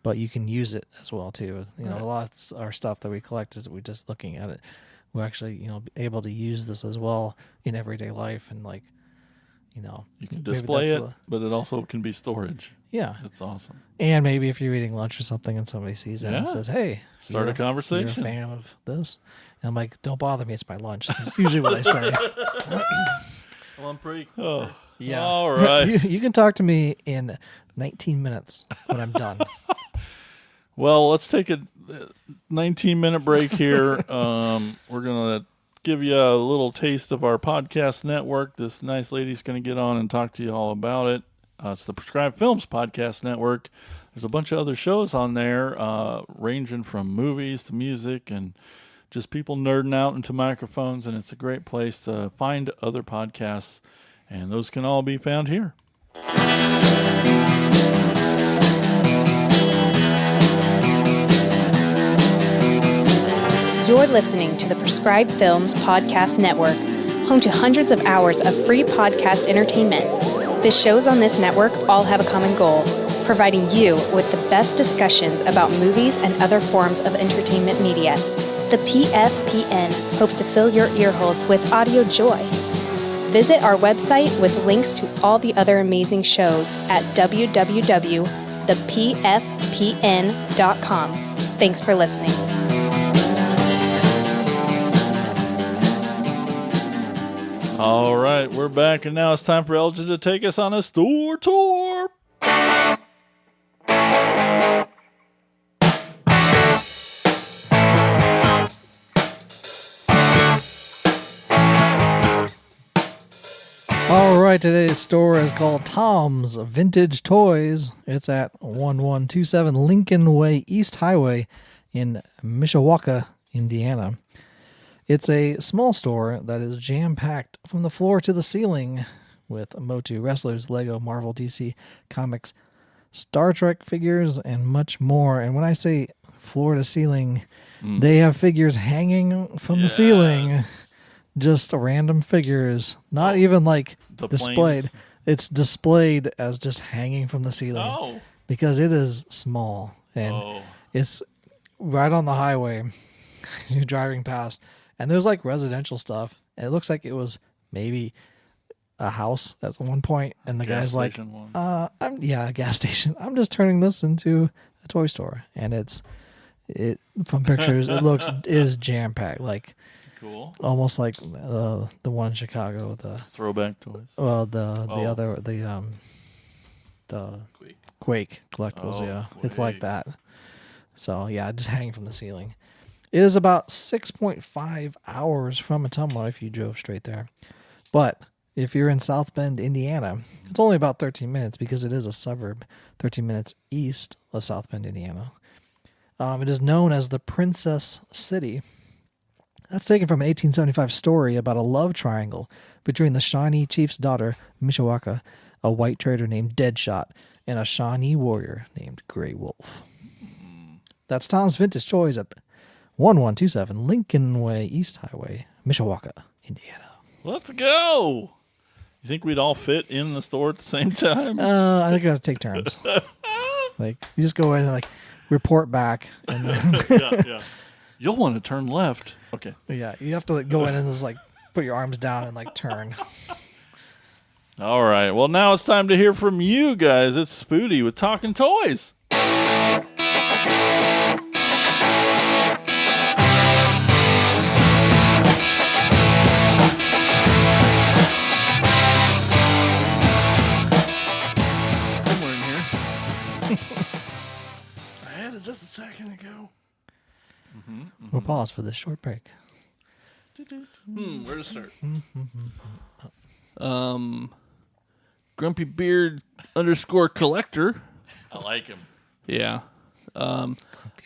but you can use it as well too. Right. A lot of our stuff that we collect is we just looking at it. We're actually able to use this as well in everyday life, and like you can maybe display that's it, but it also can be storage. yeah. That's awesome. And maybe if you're eating lunch or something and somebody sees it and Yeah. says, "Hey, Start you're a conversation." You're a fan of this?" And I'm like, "Don't bother me. It's my lunch." That's usually what I say. Well, I'm pretty. Oh, Yeah. all right. You can talk to me in 19 minutes when I'm done. Well, let's take a 19-minute break here. We're going to give you a little taste of our podcast network. This nice lady's going to get on and talk to you all about it. It's the Prescribed Films Podcast Network. There's a bunch of other shows on there, ranging from movies to music and just people nerding out into microphones, and it's a great place to find other podcasts, and those can all be found here. You're listening to the Prescribed Films Podcast Network, home to hundreds of hours of free podcast entertainment. The shows on this network all have a common goal, providing you with the best discussions about movies and other forms of entertainment media. The PFPN hopes to fill your earholes with audio joy. Visit our website with links to all the other amazing shows at www.thepfpn.com. Thanks for listening. All right, we're back, and now it's time for Elgin to take us on a store tour. All right, today's store is called Tom's Vintage Toys. It's at 1127 Lincoln Way East Highway in Mishawaka, Indiana. It's a small store that is jam-packed from the floor to the ceiling with Motu wrestlers, Lego, Marvel, DC, comics, Star Trek figures, and much more. And when I say floor to ceiling, they have figures hanging from the ceiling. Just random figures, not even like displayed. Planes. It's displayed as just hanging from the ceiling because it is small and it's right on the highway as you're driving past. And there's like residential stuff. And it looks like it was maybe a house at one point. And the guy's like, a gas station. I'm just turning this into a toy store. And it from pictures, it is jam packed. Like, cool. Almost like the one in Chicago, the throwback toys. Well, the Quake collectibles. Quake. It's like that. So yeah, just hanging from the ceiling. It is about 6.5 hours from Ottumwa if you drove straight there, but if you're in South Bend, Indiana, it's only about 13 minutes because it is a suburb, 13 minutes east of South Bend, Indiana. It is known as the Princess City. That's taken from an 1875 story about a love triangle between the Shawnee chief's daughter, Mishawaka, a white trader named Deadshot, and a Shawnee warrior named Grey Wolf. That's Tom's Vintage Toys at 1127 Lincoln Way East Highway, Mishawaka, Indiana. Let's go. You think we'd all fit in the store at the same time? I think I have to take turns. Like, you just go in and like report back, and then yeah. You'll want to turn left. Okay. Yeah, you have to like, go in and just like put your arms down and like turn. All right. Well, now it's time to hear from you guys. It's Spoody with Talking Toys. Somewhere in here. I had it just a second ago. We'll pause for this short break. Where to start? Grumpy Beard _collector. I like him. Yeah. I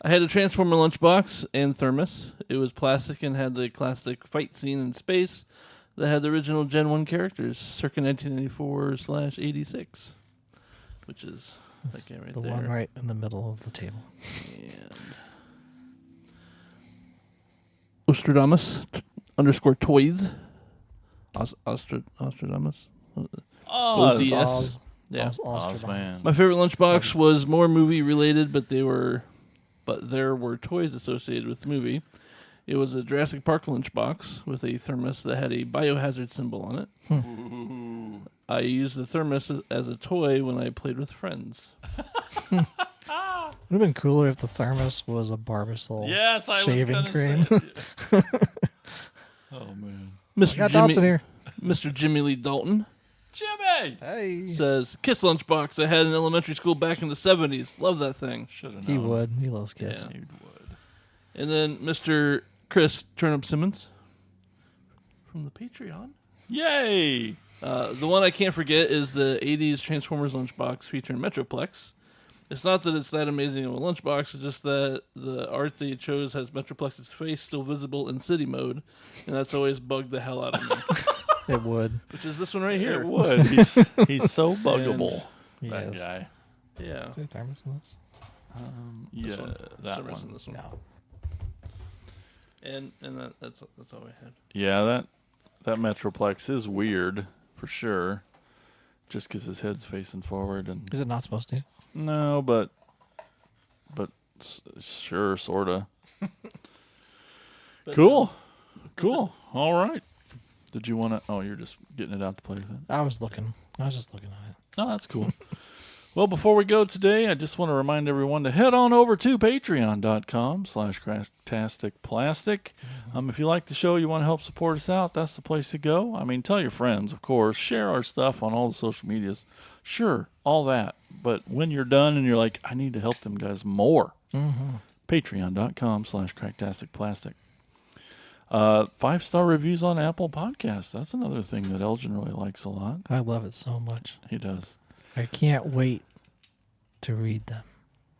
had a Transformer lunchbox and thermos. It was plastic and had the classic fight scene in space that had the original Gen 1 characters, circa 1994/86, which is that guy right The there. one right in the middle of the table. And Ostradamus _toys. Ostradamus. Oh, OZS. Oz. Yeah. Oz, man. My favorite lunchbox was more movie related, but there were toys associated with the movie. It was a Jurassic Park lunchbox with a thermos that had a biohazard symbol on it. I used the thermos as a toy when I played with friends. It would have been cooler if the thermos was a Barbasol shaving cream. Oh, man. Got dots in here. Mr. Jimmy Lee Dalton Jimmy! Hey. says, Kiss lunchbox I had in elementary school back in the 70s. Love that thing. Should have known. He would. He loves Kiss. Yeah. He would. And then Mr. Chris Turnip Simmons from the Patreon. Yay! The one I can't forget is the 80s Transformers lunchbox featuring Metroplex. It's not that it's that amazing of a lunchbox. It's just that the art that you chose has Metroplex's face still visible in city mode, and that's always bugged the hell out of me. It would. Which is this one right here. It would. He's so buggable. That Yes. guy. Yeah. Is there a thermos in this? Yeah, one. that Service in one. this one. No. And that's all I had. Yeah, that Metroplex is weird for sure. Just because his head's facing forward and Is it not supposed to? no, but sure, sorta. Cool. All right. Did you want to? Oh, you're just getting it out to play with it. I was just looking at it. Oh, that's cool. Well, before we go today, I just want to remind everyone to head on over to patreon.com/cracktasticplastic. If you like the show, you want to help support us out, that's the place to go. I mean, tell your friends, of course. Share our stuff on all the social medias. Sure, all that. But when you're done and you're like, I need to help them guys more, patreon.com/cracktasticplastic. 5-star reviews on Apple Podcasts. That's another thing that Elgin really likes a lot. I love it so much. He does. I can't wait to read them.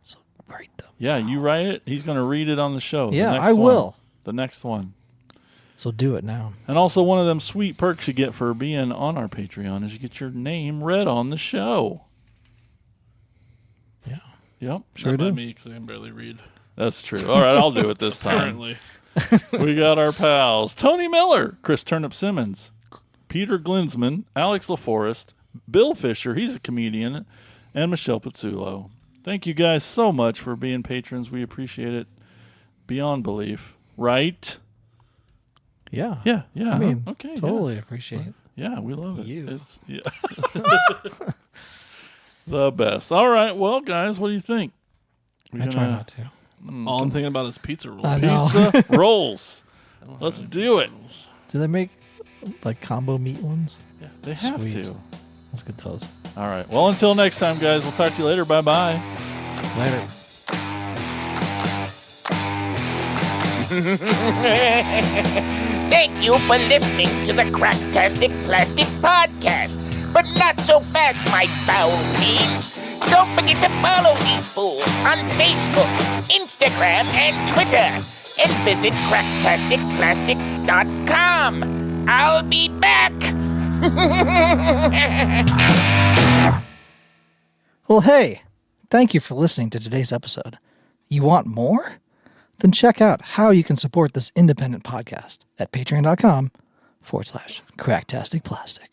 So write them. Yeah, you write it. He's going to read it on the show. Yeah, the next I will. One. The next one. So do it now. And also one of them sweet perks you get for being on our Patreon is you get your name read on the show. Yeah. Yep. Sure Not by do. me, because I can barely read. That's true. All right, I'll do it this time. Apparently. We got our pals. Tony Miller, Chris Turnip Simmons, Peter Glinsman, Alex LaForest, Bill Fisher, he's a comedian, and Michelle Pizzulo. Thank you guys so much for being patrons. We appreciate it beyond belief. Right? Yeah. Yeah. I mean, okay. totally appreciate it. Yeah, we love it. You. It's the best. All right. Well, guys, what do you think? I try not to. All I'm thinking about is pizza rolls. I know. Pizza rolls. Let's do it. Do they make like combo meat ones? Yeah, they have Sweet. to. Let's get those. All right. Well, until next time, guys, we'll talk to you later. Bye-bye. Later. Thank you for listening to the Cracktastic Plastic Podcast. But not so fast, my foul fiends. Don't forget to follow these fools on Facebook, Instagram, and Twitter. And visit cracktasticplastic.com. I'll be back. Well, hey, thank you for listening to today's episode. You want more? Then check out how you can support this independent podcast at patreon.com/cracktasticplastic.